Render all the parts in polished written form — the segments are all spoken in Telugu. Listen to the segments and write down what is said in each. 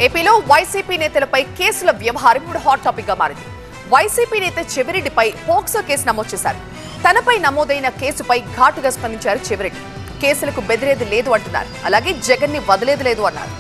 ఏపీలో వైసీపీ నేతలపై కేసుల వ్యవహారం ఇప్పుడు హాట్ టాపిక్ గా మారింది. వైసీపీ నేత చెవిరెడ్డిపై పోక్సో కేసు నమోదు చేశారు. తనపై నమోదైన కేసుపై ఘాటుగా స్పందించారు చెవిరెడ్డి. కేసులకు బెదిరేది లేదు అంటున్నారు. అలాగే జగన్ ని వదిలేది లేదు అన్నారు.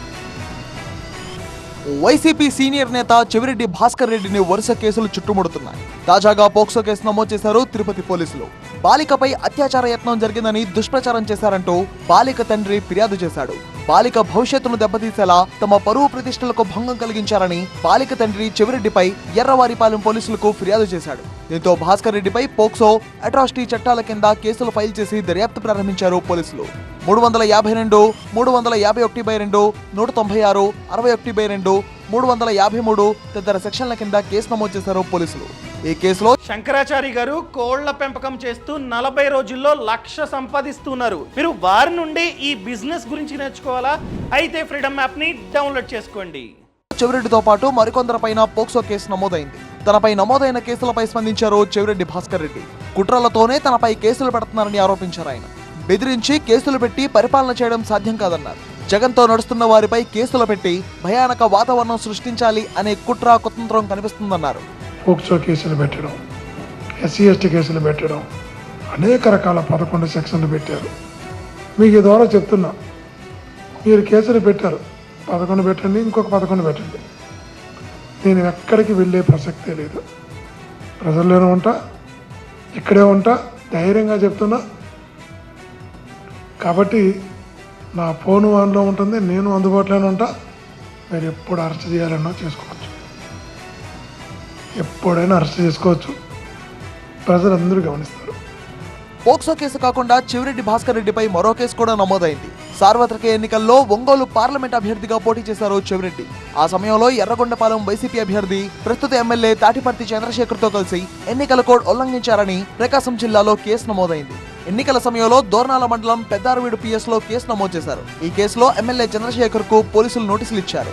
వైసీపీ సీనియర్ నేత చెవిరెడ్డి భాస్కర్ రెడ్డిని వరుస కేసులు చుట్టుముడుతున్నాయి. తాజాగా పోక్సో కేసు నమోదు చేశారు తిరుపతి పోలీసులు. బాలికపై అత్యాచార యత్నం జరిగిందని దుష్ప్రచారం చేశారంటూ బాలిక తండ్రి ఫిర్యాదు చేశాడు. బాలిక భవిష్యత్తును దెబ్బతీసేలా తమ పరువు ప్రతిష్టలకు భంగం కలిగించారని బాలిక తండ్రి చెవిరెడ్డిపై ఎర్రవారిపాలెం పోలీసులకు ఫిర్యాదు చేశాడు. దీంతో భాస్కర్ రెడ్డిపై పోక్సో అట్రాసిటీ చట్టాల కింద కేసులు ఫైల్ చేసి దర్యాప్తు ప్రారంభించారు పోలీసులు. 352, 351/2, 196, 61/2, 353 తదితర సెక్షన్ల కింద కేసు నమోదు చేశారు పోలీసులు. ఈ కేసులో శంకరాచారి గారు కోళ్ల పెంపకం చేస్తూ 40 రోజుల్లో 1,00,000 సంపాదిస్తున్నారు. మీరు వారి నుండి ఈ బిజినెస్ గురించి నేర్చుకోవాలా? అయితే ఫ్రీడమ్ యాప్ ని డౌన్లోడ్ చేసుకోండి. చెవిరెడ్డితో పాటు మరికొందరిపైన పోక్సో కేసు నమోదైంది. తనపై నమోదైన కేసులపై స్పందించారు చెవిరెడ్డి భాస్కర్ రెడ్డి. కుట్రలతోనే తనపై కేసులు పెడుతున్నారని ఆరోపించారు ఆయన. బెదిరించి కేసులు పెట్టి పరిపాలన చేయడం సాధ్యం కాదన్నారు. జగన్తో నడుస్తున్న వారిపై కేసులు పెట్టి భయానక వాతావరణం సృష్టించాలి అనే కుట్ర కుతంత్రం కనిపిస్తుందన్నారు. పోక్సో కేసులు పెట్టడం, SC/ST కేసులు పెట్టడం, అనేక రకాల 11 సెక్షన్లు పెట్టారు. మీకు ఈ ద్వారా చెప్తున్నా, మీరు కేసులు పెట్టారు, 11 పెట్టండి, ఇంకొక 11 పెట్టండి. నేను ఎక్కడికి వెళ్ళే ప్రసక్తే లేదు. ప్రజల్లోనే ఉంటా, ఇక్కడే ఉంటా, ధైర్యంగా చెప్తున్నా. కాబట్టి నా ఫోన్ ఆన్లో ఉంటుంది, నేను అందుబాటులోనే ఉంటా. మీరు ఎప్పుడు అరెస్ట్ చేయాలన్నా చేసుకోవచ్చు, ఎప్పుడైనా అరెస్ట్ చేసుకోవచ్చు. ప్రజలందరూ గమనిస్తారు. పోక్సో కేసు కాకుండా చెవిరెడ్డి భాస్కర్ రెడ్డిపై మరో కేసు కూడా నమోదైంది. సార్వత్రిక ఎన్నికల్లో ఒంగోలు పార్లమెంట్ అభ్యర్థిగా పోటీ చేశారు చెవిరెడ్డి. ఆ సమయంలో ఎర్రగొండపాలెం వైసీపీ అభ్యర్థి ప్రస్తుత ఎమ్మెల్యే తాటిపర్తి చంద్రశేఖర్తో కలిసి ఎన్నికల కోడ్ ఉల్లంఘించారని ప్రకాశం జిల్లాలో కేసు నమోదైంది. ఎన్నికల సమయంలో దోర్నాల మండలం పెద్దారవీడు PS లో కేసు నమోదు చేశారు. ఈ కేసులో ఎమ్మెల్యే చంద్రశేఖర్ కు పోలీసులు నోటీసులు ఇచ్చారు.